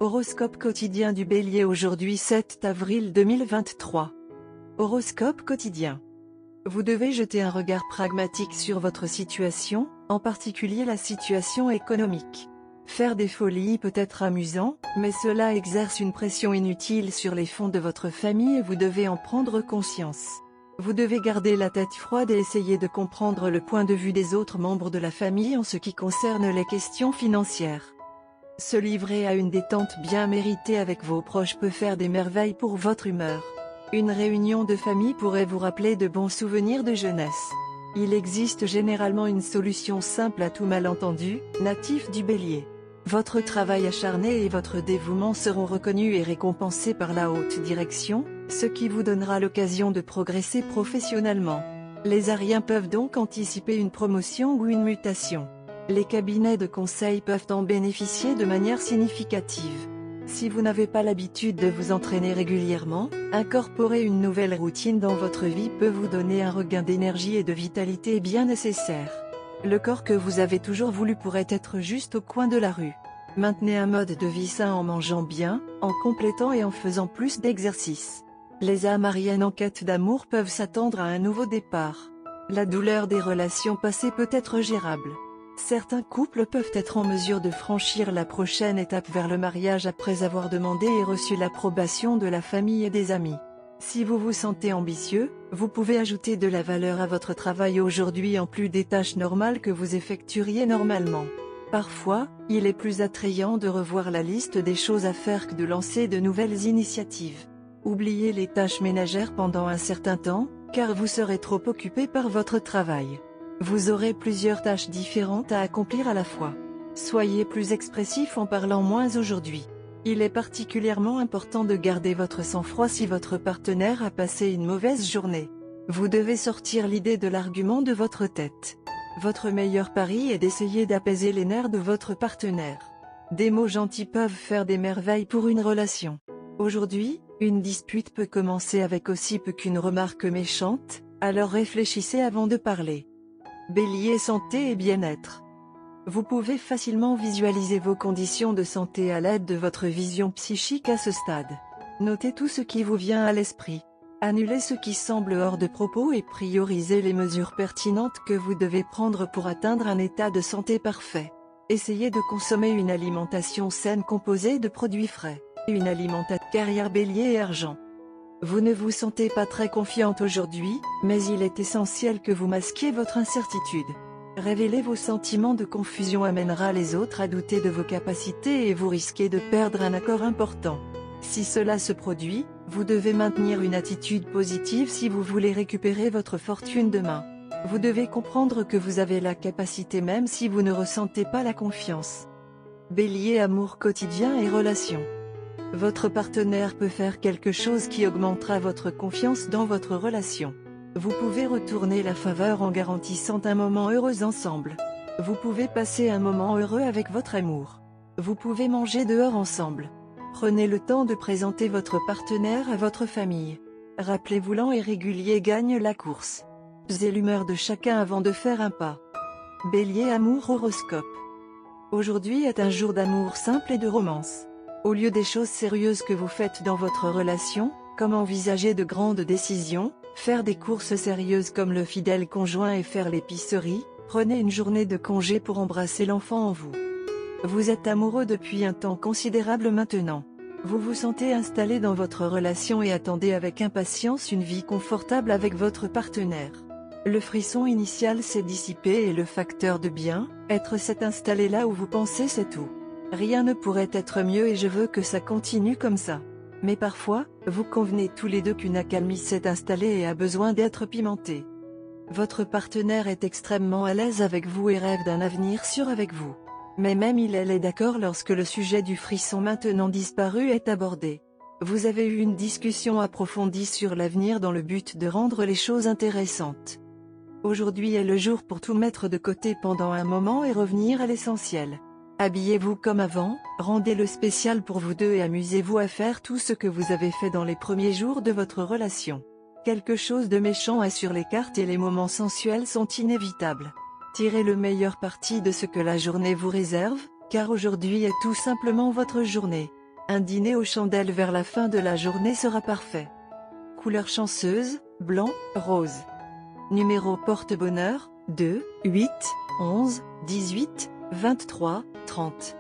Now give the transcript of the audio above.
Horoscope quotidien du Bélier aujourd'hui 7 avril 2023. Horoscope quotidien. Vous devez jeter un regard pragmatique sur votre situation, en particulier la situation économique. Faire des folies peut être amusant, mais cela exerce une pression inutile sur les fonds de votre famille et vous devez en prendre conscience. Vous devez garder la tête froide et essayer de comprendre le point de vue des autres membres de la famille en ce qui concerne les questions financières. Se livrer à une détente bien méritée avec vos proches peut faire des merveilles pour votre humeur. Une réunion de famille pourrait vous rappeler de bons souvenirs de jeunesse. Il existe généralement une solution simple à tout malentendu, natif du Bélier. Votre travail acharné et votre dévouement seront reconnus et récompensés par la haute direction, ce qui vous donnera l'occasion de progresser professionnellement. Les Ariens peuvent donc anticiper une promotion ou une mutation. Les cabinets de conseil peuvent en bénéficier de manière significative. Si vous n'avez pas l'habitude de vous entraîner régulièrement, incorporer une nouvelle routine dans votre vie peut vous donner un regain d'énergie et de vitalité bien nécessaire. Le corps que vous avez toujours voulu pourrait être juste au coin de la rue. Maintenez un mode de vie sain en mangeant bien, en complétant et en faisant plus d'exercices. Les âmes ariennes en quête d'amour peuvent s'attendre à un nouveau départ. La douleur des relations passées peut être gérable. Certains couples peuvent être en mesure de franchir la prochaine étape vers le mariage après avoir demandé et reçu l'approbation de la famille et des amis. Si vous vous sentez ambitieux, vous pouvez ajouter de la valeur à votre travail aujourd'hui en plus des tâches normales que vous effectueriez normalement. Parfois, il est plus attrayant de revoir la liste des choses à faire que de lancer de nouvelles initiatives. Oubliez les tâches ménagères pendant un certain temps, car vous serez trop occupé par votre travail. Vous aurez plusieurs tâches différentes à accomplir à la fois. Soyez plus expressif en parlant moins aujourd'hui. Il est particulièrement important de garder votre sang-froid si votre partenaire a passé une mauvaise journée. Vous devez sortir l'idée de l'argument de votre tête. Votre meilleur pari est d'essayer d'apaiser les nerfs de votre partenaire. Des mots gentils peuvent faire des merveilles pour une relation. Aujourd'hui, une dispute peut commencer avec aussi peu qu'une remarque méchante, alors réfléchissez avant de parler. Bélier santé et bien-être. Vous pouvez facilement visualiser vos conditions de santé à l'aide de votre vision psychique à ce stade. Notez tout ce qui vous vient à l'esprit. Annulez ce qui semble hors de propos et priorisez les mesures pertinentes que vous devez prendre pour atteindre un état de santé parfait. Essayez de consommer une alimentation saine composée de produits frais. Une alimentation carrière Bélier et argent. Vous ne vous sentez pas très confiante aujourd'hui, mais il est essentiel que vous masquiez votre incertitude. Révéler vos sentiments de confusion amènera les autres à douter de vos capacités et vous risquez de perdre un accord important. Si cela se produit, vous devez maintenir une attitude positive si vous voulez récupérer votre fortune demain. Vous devez comprendre que vous avez la capacité même si vous ne ressentez pas la confiance. Bélier amour quotidien et relations. Votre partenaire peut faire quelque chose qui augmentera votre confiance dans votre relation. Vous pouvez retourner la faveur en garantissant un moment heureux ensemble. Vous pouvez passer un moment heureux avec votre amour. Vous pouvez manger dehors ensemble. Prenez le temps de présenter votre partenaire à votre famille. Rappelez-vous lent et régulier gagne la course. Pesez l'humeur de chacun avant de faire un pas. Bélier amour horoscope. Aujourd'hui est un jour d'amour simple et de romance. Au lieu des choses sérieuses que vous faites dans votre relation, comme envisager de grandes décisions, faire des courses sérieuses comme le fidèle conjoint et faire l'épicerie, prenez une journée de congé pour embrasser l'enfant en vous. Vous êtes amoureux depuis un temps considérable maintenant. Vous vous sentez installé dans votre relation et attendez avec impatience une vie confortable avec votre partenaire. Le frisson initial s'est dissipé et le facteur de bien-être s'est installé là où vous pensez c'est tout. Rien ne pourrait être mieux et je veux que ça continue comme ça. Mais parfois, vous convenez tous les deux qu'une accalmie s'est installée et a besoin d'être pimentée. Votre partenaire est extrêmement à l'aise avec vous et rêve d'un avenir sûr avec vous. Mais même elle est d'accord lorsque le sujet du frisson maintenant disparu est abordé. Vous avez eu une discussion approfondie sur l'avenir dans le but de rendre les choses intéressantes. Aujourd'hui est le jour pour tout mettre de côté pendant un moment et revenir à l'essentiel. Habillez-vous comme avant, rendez-le spécial pour vous deux et amusez-vous à faire tout ce que vous avez fait dans les premiers jours de votre relation. Quelque chose de méchant est sur les cartes et les moments sensuels sont inévitables. Tirez le meilleur parti de ce que la journée vous réserve, car aujourd'hui est tout simplement votre journée. Un dîner aux chandelles vers la fin de la journée sera parfait. Couleur chanceuse, blanc, rose. Numéro porte-bonheur, 2, 8, 11, 18, 23, 30.